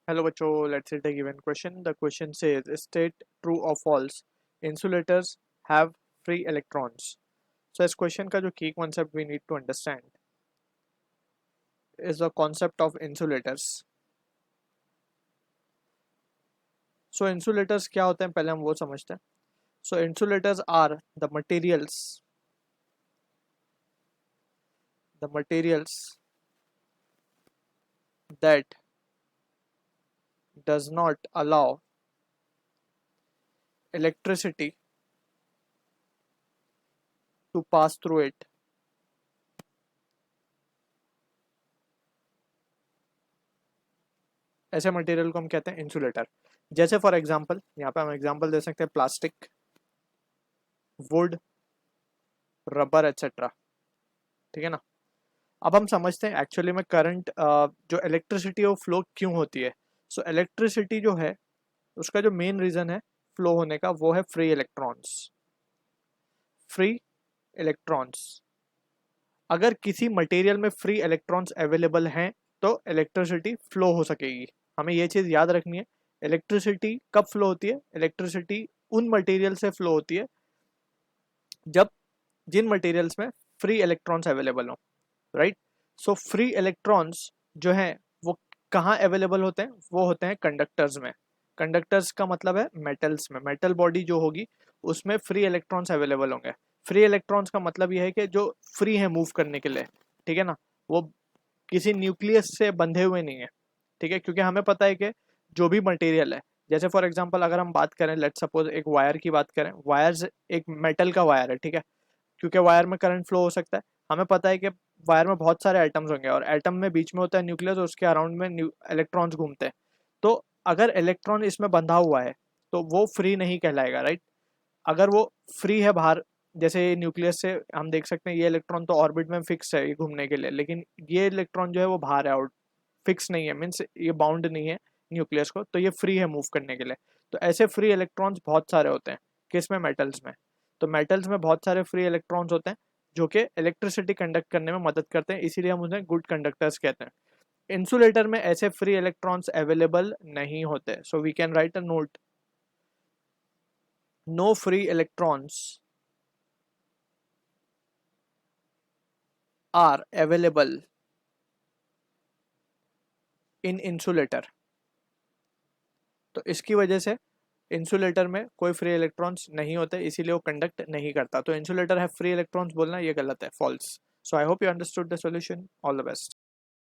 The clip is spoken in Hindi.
Hello बच्चों, let's see the given question. The question says state true or false. Insulators have free electrons. So इस question का जो key concept we need to understand is the concept of insulators. So insulators क्या होते हैं पहले हम वो समझते हैं. So insulators are the materials that does not allow electricity to pass through it. ऐसे मटेरियल को हम कहते हैं इंसुलेटर. जैसे फॉर एग्जांपल यहाँ पे हम एग्जांपल दे सकते हैं प्लास्टिक, वुड, रबर एटसेट्रा. ठीक है ना. अब हम समझते हैं एक्चुअली में करंट जो इलेक्ट्रिसिटी वो फ्लो क्यों होती है. सो इलेक्ट्रिसिटी जो है उसका जो मेन रीजन है फ्लो होने का वो है फ्री इलेक्ट्रॉन्स. Free electrons. अगर किसी मटेरियल में फ्री इलेक्ट्रॉन्स अवेलेबल हैं तो इलेक्ट्रिसिटी फ्लो हो सकेगी. हमें ये चीज़ याद रखनी है. इलेक्ट्रिसिटी कब फ्लो होती है? इलेक्ट्रिसिटी उन मटेरियल से फ्लो होती है जब जिन मटेरियल्स में फ्री इलेक्ट्रॉन्स अवेलेबल हो. राइट. सो फ्री इलेक्ट्रॉन्स जो हैं वो कहाँ अवेलेबल होते हैं? वो होते हैं कंडक्टर्स में. कंडक्टर्स का मतलब है मेटल्स में. मेटल बॉडी जो होगी उसमें फ्री इलेक्ट्रॉन्स अवेलेबल होंगे. फ्री इलेक्ट्रॉन्स का मतलब यह है कि जो फ्री है मूव करने के लिए. ठीक है ना. वो किसी न्यूक्लियस से बंधे हुए नहीं है. ठीक है. क्योंकि हमें पता है कि जो भी मटेरियल है, जैसे फॉर एग्जांपल अगर हम बात करें, लेट्स सपोज एक वायर की बात करें. वायर्स एक मेटल का वायर है. ठीक है. क्योंकि वायर में करंट फ्लो हो सकता है. हमें पता है कि वायर में बहुत सारे एटम्स होंगे और एटम में बीच में होता है न्यूक्लियस और उसके अराउंड में इलेक्ट्रॉन्स घूमते हैं. तो अगर इलेक्ट्रॉन इसमें बंधा हुआ है तो वो फ्री नहीं कहलाएगा. राइट. अगर वो फ्री है बाहर, जैसे न्यूक्लियस से हम देख सकते हैं ये इलेक्ट्रॉन तो ऑर्बिट में फिक्स है ये घूमने के लिए, लेकिन ये इलेक्ट्रॉन जो है वो बाहर है और फिक्स नहीं है, मीन्स ये बाउंड नहीं है न्यूक्लियस को, तो ये फ्री है मूव करने के लिए. तो ऐसे फ्री इलेक्ट्रॉन्स बहुत सारे होते हैं. किस में? मेटल्स में. तो मेटल्स में बहुत सारे फ्री इलेक्ट्रॉन्स होते हैं जो कि इलेक्ट्रिसिटी कंडक्ट करने में मदद करते हैं, इसीलिए हम उन्हें गुड कंडक्टर्स कहते हैं. इंसुलेटर में ऐसे फ्री इलेक्ट्रॉन्स अवेलेबल नहीं होते. So we can write a note, no free electrons are available in insulator. तो इसकी वजह से इंसुलेटर में कोई फ्री इलेक्ट्रॉन्स नहीं होते, इसीलिए वो कंडक्ट नहीं करता. तो इंसुलेटर है फ्री इलेक्ट्रॉन्स बोलना ये गलत है, false. So I hope you understood the solution. All the best.